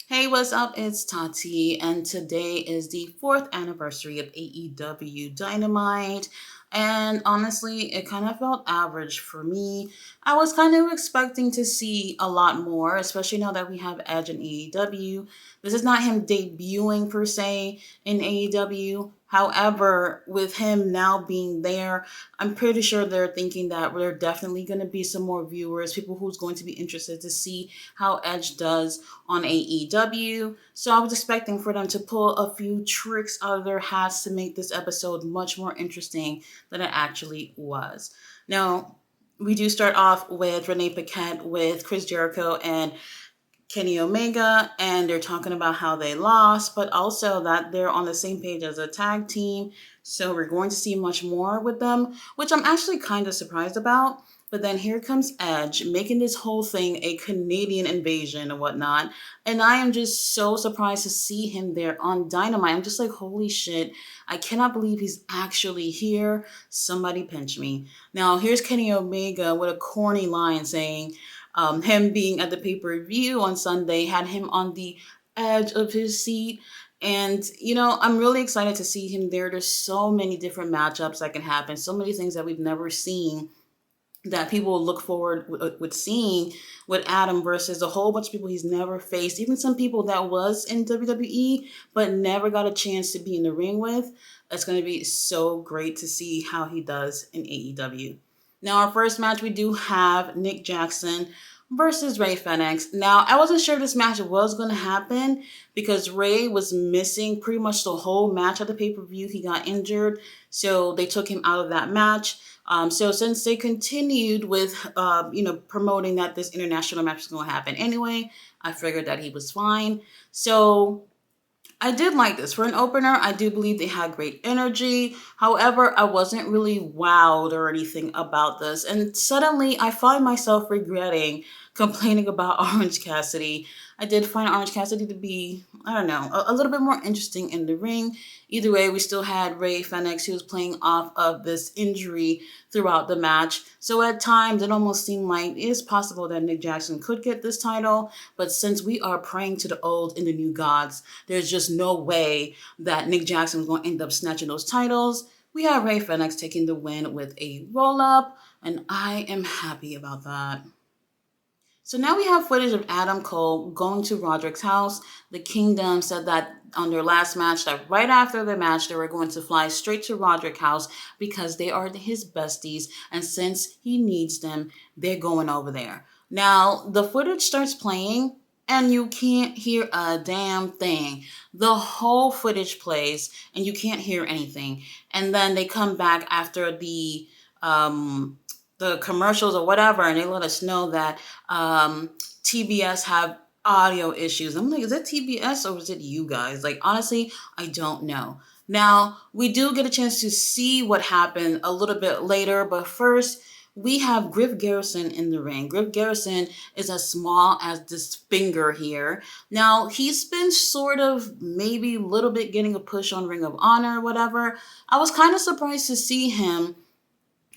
Hey, what's up? It's Tati, and today is the fourth anniversary of AEW Dynamite. And honestly, it kind of felt average for me. I was kind of expecting to see a lot more, especially now that we have Edge in AEW. This is not him debuting per se in AEW. However, with him now being there, I'm pretty sure they're thinking that there are definitely going to be some more viewers, people who's going to be interested to see how Edge does on AEW. So I was expecting for them to pull a few tricks out of their hats to make this episode much more interesting than it actually was. Now, we do start off with Renee Paquette with Chris Jericho and Kenny Omega, and they're talking about how they lost, but also that they're on the same page as a tag team. So we're going to see much more with them, which I'm actually kind of surprised about. But then here comes Edge making this whole thing a Canadian invasion and whatnot. And I am just so surprised to see him there on Dynamite. I'm just like, holy shit, I cannot believe he's actually here. Somebody pinch me. Now, here's Kenny Omega with a corny line saying, him being at the pay per view on Sunday had him on the edge of his seat. And, I'm really excited to see him there. There's so many different matchups that can happen, so many things that we've never seen that people look forward with seeing with Adam versus a whole bunch of people he's never faced, even some people that was in WWE but never got a chance to be in the ring with. It's going to be so great to see how he does in AEW. Now, our first match, we do have Nick Jackson versus Ray Fenix. Now, I wasn't sure this match was going to happen because Ray was missing pretty much the whole match at the pay-per-view. He got injured, so they took him out of that match. So since they continued with, promoting that this international match was going to happen anyway, I figured that he was fine. So I did like this. For an opener, I do believe they had great energy. However, I wasn't really wowed or anything about this. And suddenly, I find myself regretting complaining about Orange Cassidy. I did find Orange Cassidy to be, I don't know, a little bit more interesting in the ring. Either way, we still had Ray Fenix, who was playing off of this injury throughout the match. So at times, it almost seemed like it is possible that Nick Jackson could get this title. But since we are praying to the old and the new gods, there's just no way that Nick Jackson was going to end up snatching those titles. We have Ray Fenix taking the win with a roll up, and I am happy about that. So now we have footage of Adam Cole going to Roderick's house. The Kingdom said that on their last match, that right after the match, they were going to fly straight to Roderick's house because they are his besties. And since he needs them, they're going over there. Now, the footage starts playing and you can't hear a damn thing. The whole footage plays and you can't hear anything. And then they come back after the commercials or whatever, and they let us know that TBS have audio issues. I'm like, is it TBS or is it you guys? Like, honestly, I don't know. Now, we do get a chance to see what happened a little bit later, but first, we have Griff Garrison in the ring. Griff Garrison is as small as this finger here. Now, he's been sort of maybe a little bit getting a push on Ring of Honor or whatever. I was kind of surprised to see him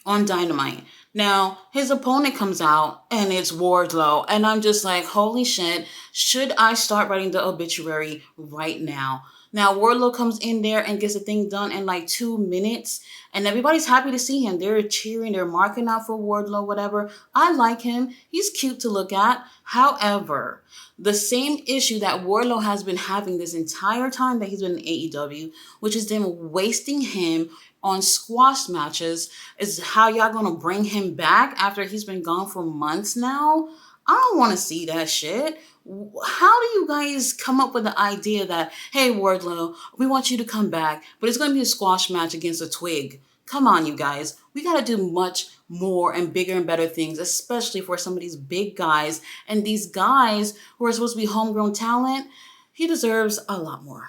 on Dynamite. Now, his opponent comes out and it's Wardlow, and I'm just like, holy shit, should I start writing the obituary right now? Now, Wardlow comes in there and gets the thing done in like 2 minutes, and everybody's happy to see him. They're cheering, they're marking out for Wardlow, whatever. I like him. He's cute to look at. However, the same issue that Wardlow has been having this entire time that he's been in AEW, which is them wasting him on squash matches, is how y'all gonna bring him back after he's been gone for months now? I don't want to see that shit. How do you guys come up with the idea that, hey, Wardlow, we want you to come back, but it's going to be a squash match against a twig? Come on, you guys. We got to do much more and bigger and better things, especially for some of these big guys. And these guys who are supposed to be homegrown talent, he deserves a lot more.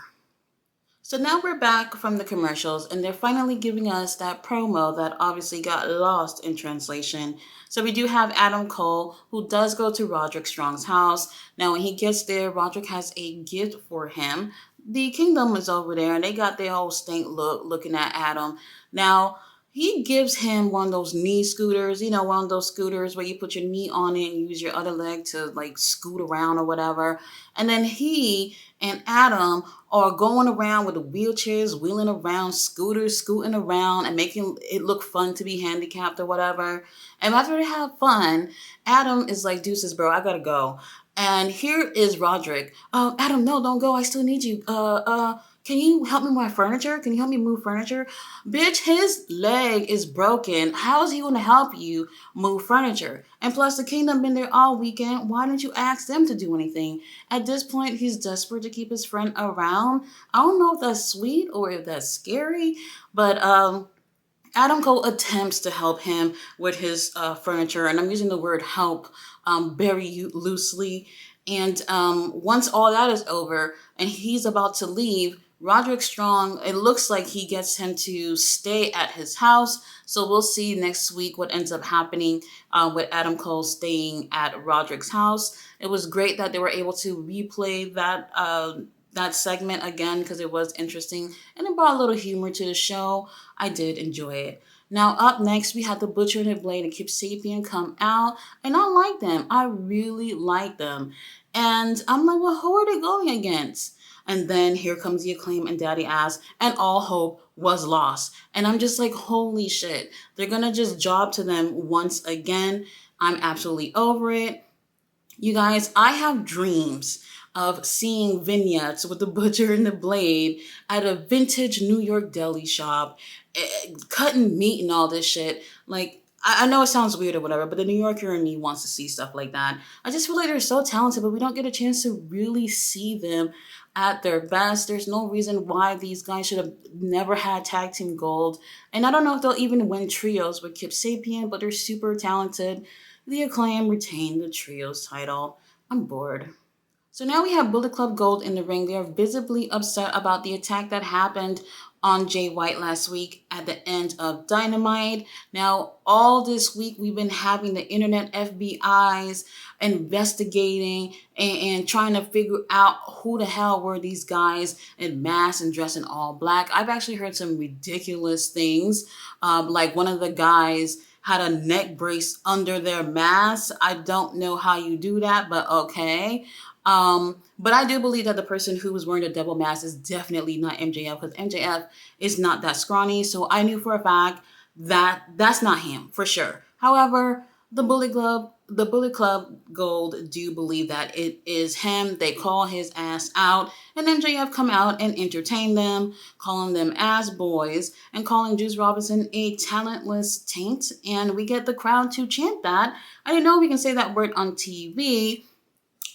So now we're back from the commercials, and they're finally giving us that promo that obviously got lost in translation. So we do have Adam Cole, who does go to Roderick Strong's house. Now when he gets there, Roderick has a gift for him. The Kingdom is over there, and they got their whole stank look looking at Adam. Now, he gives him one of those knee scooters, one of those scooters where you put your knee on it and use your other leg to like scoot around or whatever. And then he and Adam are going around with the wheelchairs, wheeling around, scooters, scooting around and making it look fun to be handicapped or whatever. And after they have fun, Adam is like, deuces, bro, I gotta go. And here is Roderick. Adam, no, don't go. I still need you. Can you help me with my furniture? Can you help me move furniture? Bitch, his leg is broken. How is he going to help you move furniture? And plus, the kingdom been there all weekend. Why didn't you ask them to do anything? At this point, he's desperate to keep his friend around. I don't know if that's sweet or if that's scary, but Adam Cole attempts to help him with his furniture, and I'm using the word help very loosely. And once all that is over and he's about to leave, Roderick Strong, it looks like he gets him to stay at his house. So we'll see next week what ends up happening with Adam Cole staying at Roderick's house. It was great that they were able to replay that segment again because it was interesting and it brought a little humor to the show. I did enjoy it. Now up next we had the Butcher and the Blade and Kip Sapien come out, and I like them. I really like them, and I'm like, well, who are they going against? And then here comes the Acclaim and Daddy Ass, and all hope was lost. And I'm just like, holy shit, they're gonna just job to them once again. I'm absolutely over it. You guys, I have dreams of seeing vignettes with the Butcher and the Blade at a vintage New York deli shop, cutting meat and all this shit. Like, I know it sounds weird or whatever, but the New Yorker in me wants to see stuff like that. I just feel like they're so talented, but we don't get a chance to really see them at their best. There's no reason why these guys should have never had tag team gold. And I don't know if they'll even win trios with Kip Sapien, but they're super talented. The Acclaim retained the trios title. I'm bored. So now we have Bullet Club Gold in the ring. They are visibly upset about the attack that happened on Jay White last week at the end of Dynamite. Now, all this week we've been having the internet FBIs investigating and trying to figure out who the hell were these guys in masks and dressed in all black. I've actually heard some ridiculous things. Like one of the guys had a neck brace under their mask. I don't know how you do that, but okay. But I do believe that the person who was wearing the double mask is definitely not MJF, because MJF is not that scrawny. So I knew for a fact that that's not him for sure. However, the Bullet Club Gold do believe that it is him. They call his ass out, and MJF come out and entertain them, calling them ass boys and calling Juice Robinson a talentless taint. And we get the crowd to chant that. I didn't know we can say that word on TV.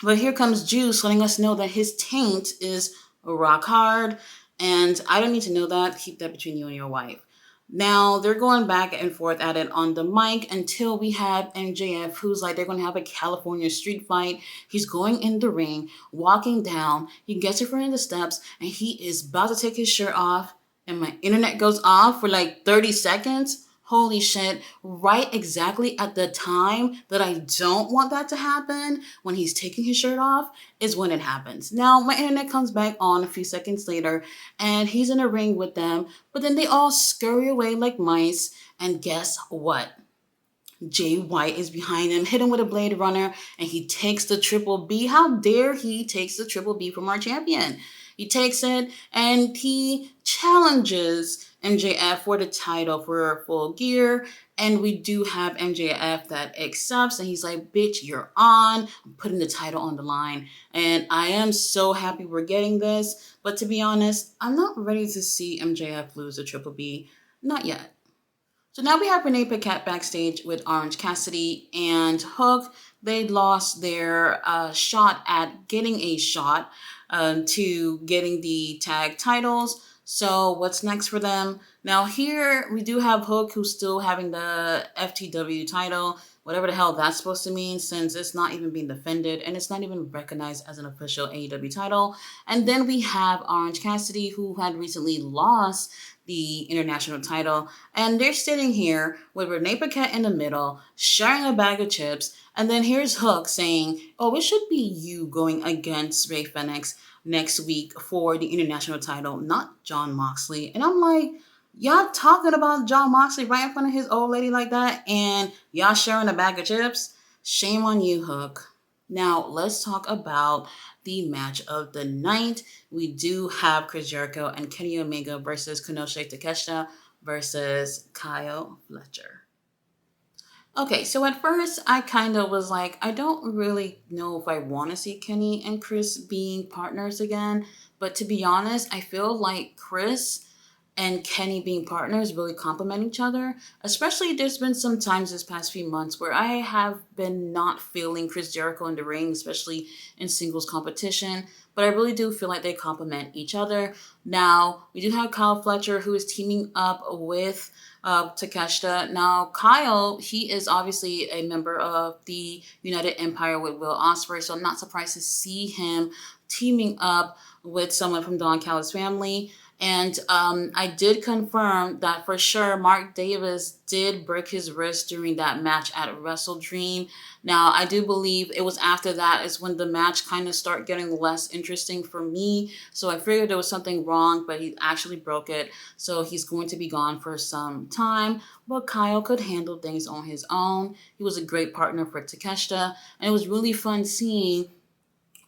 But here comes Juice letting us know that his taint is rock hard. And I don't need to know that. Keep that between you and your wife. Now, they're going back and forth at it on the mic until we have MJF, who's like, they're going to have a California street fight. He's going in the ring, walking down. He gets in front of the steps, and he is about to take his shirt off. And my internet goes off for like 30 seconds. Holy shit, right exactly at the time that I don't want that to happen, when he's taking his shirt off, is when it happens. Now, my internet comes back on a few seconds later, and he's in a ring with them, but then they all scurry away like mice, and guess what? Jay White is behind him, hit him with a Blade Runner, and he takes the Triple B. How dare he takes the Triple B from our champion? He takes it, and he challenges MJF for the title for Full Gear, and we do have MJF that accepts, and he's like, bitch, you're on. I'm putting the title on the line, and I am so happy we're getting this, but to be honest, I'm not ready to see MJF lose the Triple B. Not yet. So now we have Renee Paquette backstage with Orange Cassidy and Hook. They lost their shot at getting a shot to getting the tag titles. So what's next for them? Now here we do have Hook, who's still having the FTW title, whatever the hell that's supposed to mean, since it's not even being defended and it's not even recognized as an official AEW title. And then we have Orange Cassidy, who had recently lost the international title, and they're sitting here with Renee Paquette in the middle, sharing a bag of chips, and then here's Hook saying, oh, it should be you going against Rey Fenix next week for the international title, not Jon Moxley. And I'm like, Y'all talking about John Moxley right in front of his old lady like that, and y'all sharing a bag of chips? Shame on you, Hook. Now, let's talk about the match of the night. We do have Chris Jericho and Kenny Omega versus Konosuke Takeshita versus Kyle Fletcher. Okay, so at first I kind of was like, I don't really know if I want to see Kenny and Chris being partners again. But to be honest, I feel like Chris and Kenny being partners really complement each other. Especially, there's been some times this past few months where I have been not feeling Chris Jericho in the ring, especially in singles competition. But I really do feel like they complement each other. Now, we do have Kyle Fletcher, who is teaming up with Takeshita. Now, Kyle, he is obviously a member of the United Empire with Will Ospreay, so I'm not surprised to see him teaming up with someone from Don Callis' family. And I did confirm that for sure Mark Davis did break his wrist during that match at Wrestle Dream. Now, I do believe it was after that is when the match kind of started getting less interesting for me. So I figured there was something wrong, but he actually broke it. So he's going to be gone for some time. But Kyle could handle things on his own. He was a great partner for Takeshita. And it was really fun seeing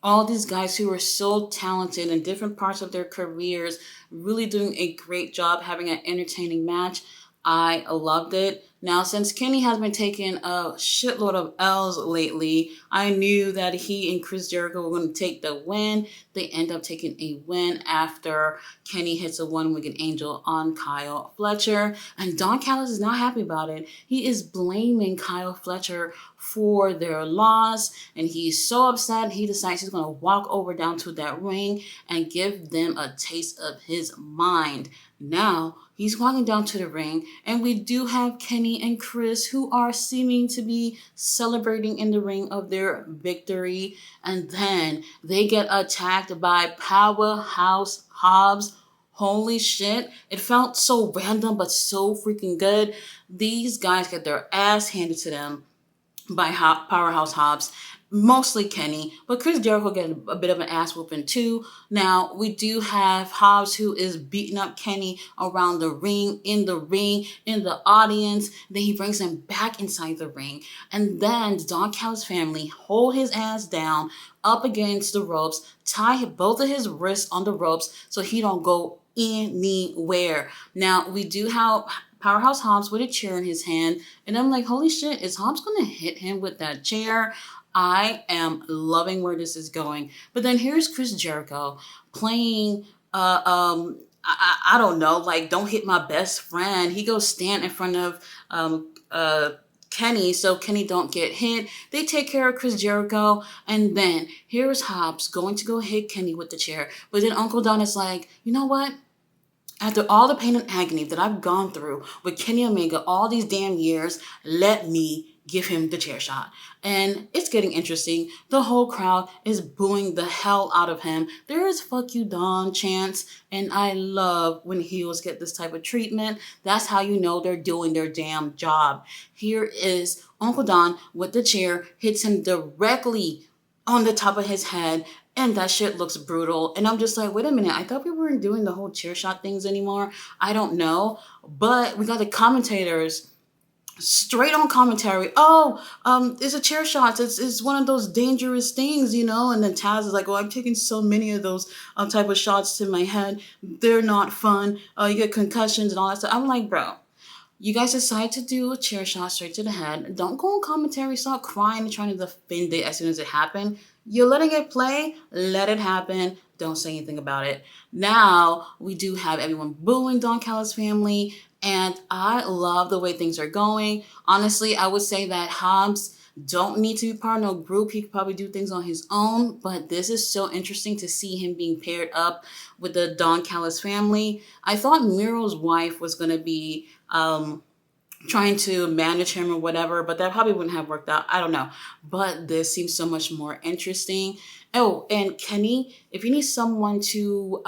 all these guys who are so talented in different parts of their careers, really doing a great job having an entertaining match. I loved it. Now, since Kenny has been taking a shitload of L's lately, I knew that he and Chris Jericho were going to take the win. They end up taking a win after Kenny hits a one-winged angel on Kyle Fletcher. And Don Callis is not happy about it. He is blaming Kyle Fletcher for their loss. And he's so upset, he decides he's going to walk over down to that ring and give them a taste of his mind. Now, he's walking down to the ring, and we do have Kenny and Chris who are seeming to be celebrating in the ring of their victory. And then they get attacked by Powerhouse Hobbs. Holy shit. It felt so random, but so freaking good. These guys get their ass handed to them by Powerhouse Hobbs, mostly Kenny, but Chris Jericho getting a bit of an ass whooping too. Now, we do have Hobbs who is beating up Kenny around the ring, in the audience. Then he brings him back inside the ring. And then Don Callis' family hold his ass down up against the ropes, tie both of his wrists on the ropes so he don't go anywhere. Now, we do have Powerhouse Hobbs with a chair in his hand. And I'm like, holy shit, is Hobbs going to hit him with that chair? I am loving where this is going. But then here's Chris Jericho playing, I don't know, like, don't hit my best friend. He goes stand in front of Kenny so Kenny don't get hit. They take care of Chris Jericho. And then here's Hobbs going to go hit Kenny with the chair. But then Uncle Don is like, you know what? After all the pain and agony that I've gone through with Kenny Omega all these damn years, let me give him the chair shot. And it's getting interesting. The whole crowd is booing the hell out of him. There is fuck you Don chants, and I love when heels get this type of treatment. That's how you know they're doing their damn job. Here is Uncle Don with the chair, hits him directly on the top of his head, and that shit looks brutal. And I'm just like, wait a minute, I thought we weren't doing the whole chair shot things anymore. I don't know. But we got the commentators straight on commentary. Oh, it's a chair shot. It's one of those dangerous things, you know. And then Taz is like, oh, I'm taking so many of those type of shots to my head. They're not fun. You get concussions and all that stuff. I'm like, bro, you guys decide to do a chair shot straight to the head. Don't go on commentary, start crying and trying to defend it as soon as it happened. You're letting it play, let it happen. Don't say anything about it. Now, we do have everyone booing Don Callis' family, and I love the way things are going. Honestly, I would say that Hobbs don't need to be part of no group. He could probably do things on his own, but this is so interesting to see him being paired up with the Don Callis family. I thought Miro's wife was going to be trying to manage him or whatever, but that probably wouldn't have worked out. I don't know. But this seems so much more interesting. Oh, and Kenny, if you need someone to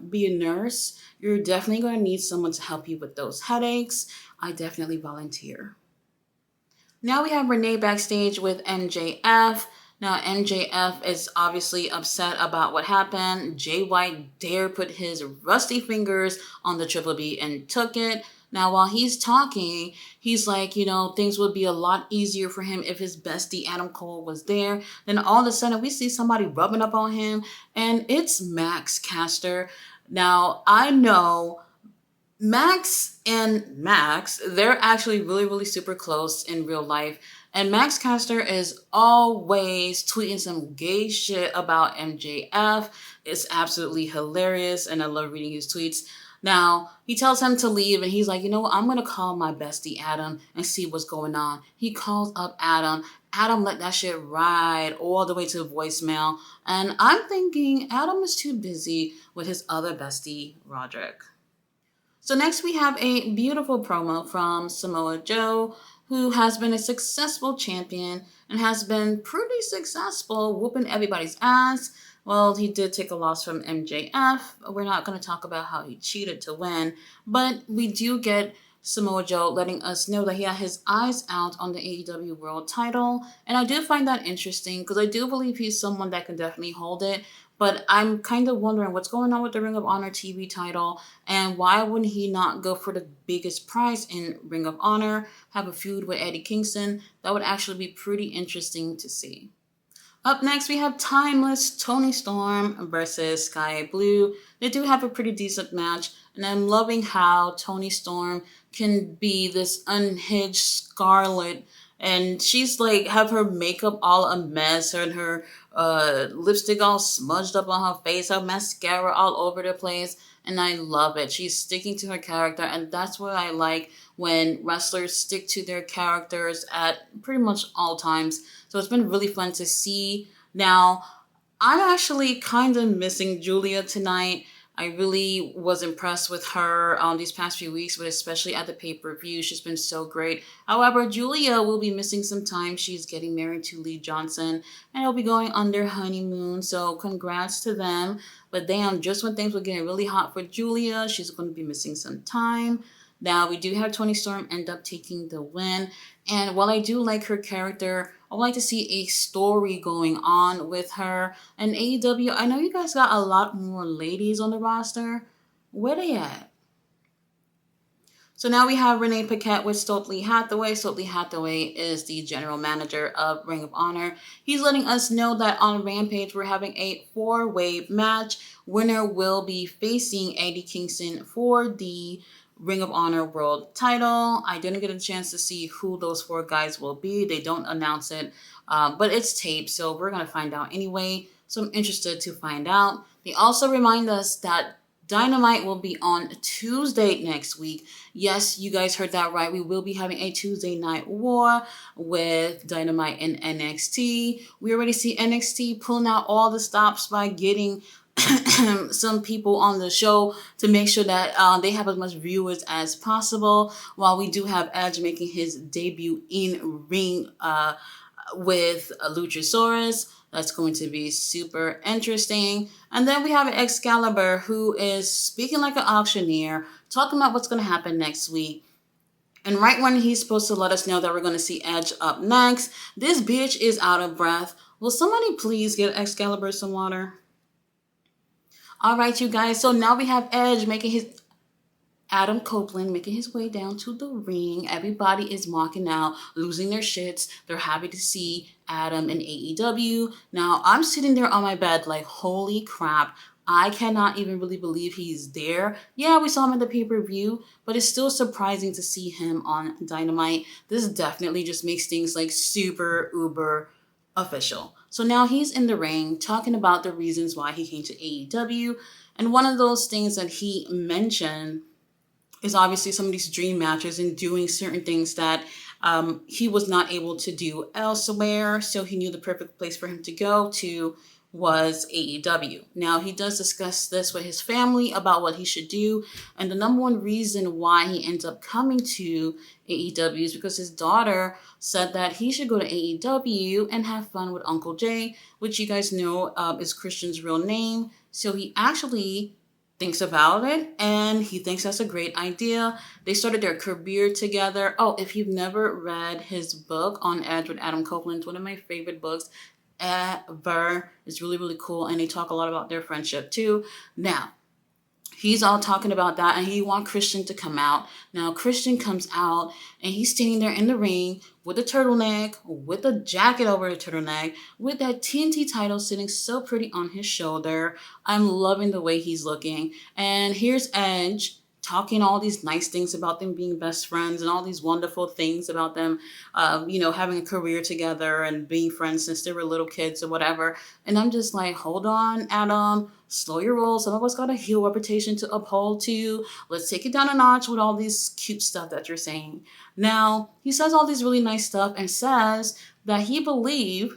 be a nurse, you're definitely going to need someone to help you with those headaches. I definitely volunteer. Now we have Renee backstage with MJF. Now, MJF is obviously upset about what happened. Jay White dare put his rusty fingers on the Triple B and took it. Now, while he's talking, he's like, things would be a lot easier for him if his bestie Adam Cole was there. Then all of a sudden, we see somebody rubbing up on him, and it's Max Caster. Now, I know Max, they're actually really, really super close in real life. And Max Caster is always tweeting some gay shit about MJF. It's absolutely hilarious, and I love reading his tweets. Now, he tells him to leave, and he's like, you know what, I'm going to call my bestie Adam and see what's going on. He calls up Adam. Adam let that shit ride all the way to voicemail. And I'm thinking Adam is too busy with his other bestie, Roderick. So next we have a beautiful promo from Samoa Joe, who has been a successful champion and has been pretty successful whooping everybody's ass. Well, he did take a loss from MJF. We're not going to talk about how he cheated to win, but we do get Samoa Joe letting us know that he had his eyes out on the AEW World title. And I do find that interesting because I do believe he's someone that can definitely hold it. But I'm kind of wondering what's going on with the Ring of Honor TV title and why wouldn't he not go for the biggest prize in Ring of Honor, have a feud with Eddie Kingston? That would actually be pretty interesting to see. Up next, we have Timeless Tony Storm versus Sky Blue. They do have a pretty decent match, and I'm loving how Tony Storm can be this unhinged Scarlet, and she's like, have her makeup all a mess, and her lipstick all smudged up on her face, her mascara all over the place, and I love it. She's sticking to her character, and that's what I like when wrestlers stick to their characters at pretty much all times. So it's been really fun to see. Now, I'm actually kind of missing Julia tonight. I really was impressed with her these past few weeks, but especially at the pay-per-view. She's been so great. However, Julia will be missing some time. She's getting married to Lee Johnson, and they'll be going on their honeymoon, so congrats to them. But damn, just when things were getting really hot for Julia, she's going to be missing some time. Now, we do have Toni Storm end up taking the win, and while I do like her character, I would like to see a story going on with her. And AEW, I know you guys got a lot more ladies on the roster. Where they at? So now we have Renee Paquette with Stokely Hathaway. Stokely Hathaway is the general manager of Ring of Honor. He's letting us know that on Rampage we're having a 4-way match. Winner will be facing Eddie Kingston for the Ring of Honor World title. I didn't get a chance to see who those 4 guys will be. They don't announce it, but it's taped, so we're going to find out anyway. So I'm interested to find out. They also remind us that Dynamite will be on Tuesday next week. Yes, you guys heard that right. We will be having a Tuesday night war with Dynamite and NXT. We already see NXT pulling out all the stops by getting some people on the show to make sure that they have as much viewers as possible, while we do have Edge making his debut in ring with Luchasaurus. That's going to be super interesting. And then we have Excalibur, who is speaking like an auctioneer, talking about what's going to happen next week. And right when he's supposed to let us know that we're going to see Edge up next, this bitch is out of breath. Will somebody please get Excalibur some water? All right, you guys. So now we have Edge Adam Copeland making his way down to the ring. Everybody is walking out, losing their shits. They're happy to see Adam in AEW. Now, I'm sitting there on my bed like, holy crap. I cannot even really believe he's there. Yeah, we saw him at the pay-per-view, but it's still surprising to see him on Dynamite. This definitely just makes things like super uber official. So now he's in the ring talking about the reasons why he came to AEW. And one of those things that he mentioned is obviously some of these dream matches and doing certain things that he was not able to do elsewhere. So he knew the perfect place for him to go to was AEW. Now, he does discuss this with his family about what he should do. And the number one reason why he ends up coming to AEW is because his daughter said that he should go to AEW and have fun with Uncle Jay, which you guys know is Christian's real name. So he actually thinks about it, and he thinks that's a great idea. They started their career together. Oh, if you've never read his book, On Edge with Adam Copeland, one of my favorite books, ever. It's really, really cool. And they talk a lot about their friendship too. Now, he's all talking about that and he wants Christian to come out. Now Christian comes out and he's standing there in the ring with a turtleneck, with a jacket over the turtleneck, with that TNT title sitting so pretty on his shoulder. I'm loving the way he's looking. And here's Edge talking all these nice things about them being best friends and all these wonderful things about them, having a career together and being friends since they were little kids or whatever. And I'm just like, hold on, Adam, slow your roll. Some of us got a heel reputation to uphold too. Let's take it down a notch with all this cute stuff that you're saying. Now, he says all these really nice stuff and says that he believes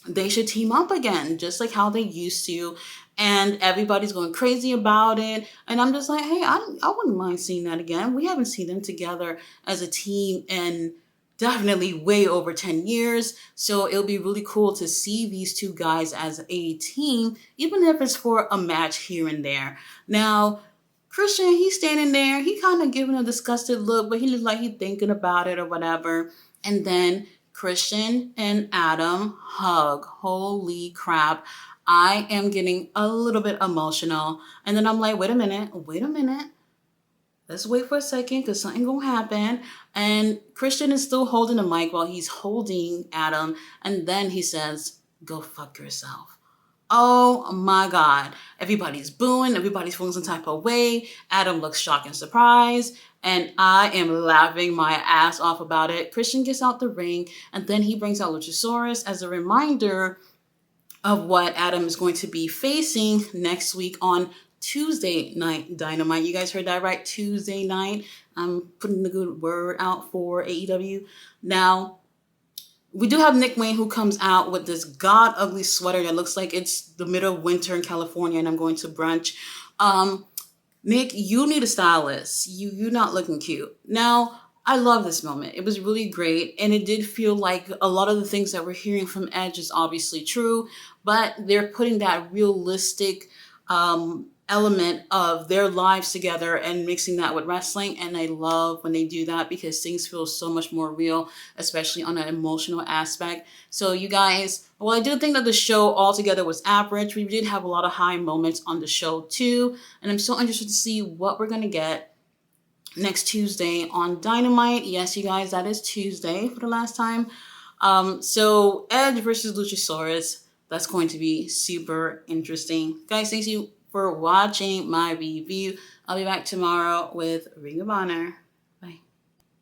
they should team up again, just like how they used to. And everybody's going crazy about it. And I'm just like, hey, I wouldn't mind seeing that again. We haven't seen them together as a team in definitely way over 10 years. So it'll be really cool to see these two guys as a team, even if it's for a match here and there. Now, Christian, he's standing there. He kind of giving a disgusted look, but he looks like he's thinking about it or whatever. And then Christian and Adam hug. Holy crap. I am getting a little bit emotional. And then I'm like, wait a minute. Let's wait for a second because something gonna happen. And Christian is still holding the mic while he's holding Adam. And then he says, go fuck yourself. Oh my God. Everybody's booing. Everybody's feeling some type of way. Adam looks shocked and surprised. And I am laughing my ass off about it. Christian gets out the ring. And then he brings out Luchasaurus as a reminder of what Adam is going to be facing next week on Tuesday Night Dynamite. You guys heard that right? Tuesday night. I'm putting the good word out for AEW. Now, we do have Nick Wayne who comes out with this god ugly sweater that looks like it's the middle of winter in California and I'm going to brunch. Nick, you need a stylist. You're not looking cute. Now, I love this moment. It was really great. And it did feel like a lot of the things that we're hearing from Edge is obviously true, but they're putting that realistic element of their lives together and mixing that with wrestling. And I love when they do that because things feel so much more real, especially on an emotional aspect. So you guys, well, I do think that the show altogether was average. We did have a lot of high moments on the show too. And I'm so interested to see what we're going to get next Tuesday on Dynamite. Yes, you guys, that is Tuesday for the last time. So Edge versus Luchasaurus, that's going to be super interesting. Guys, thank you for watching my review. I'll be back tomorrow with Ring of Honor.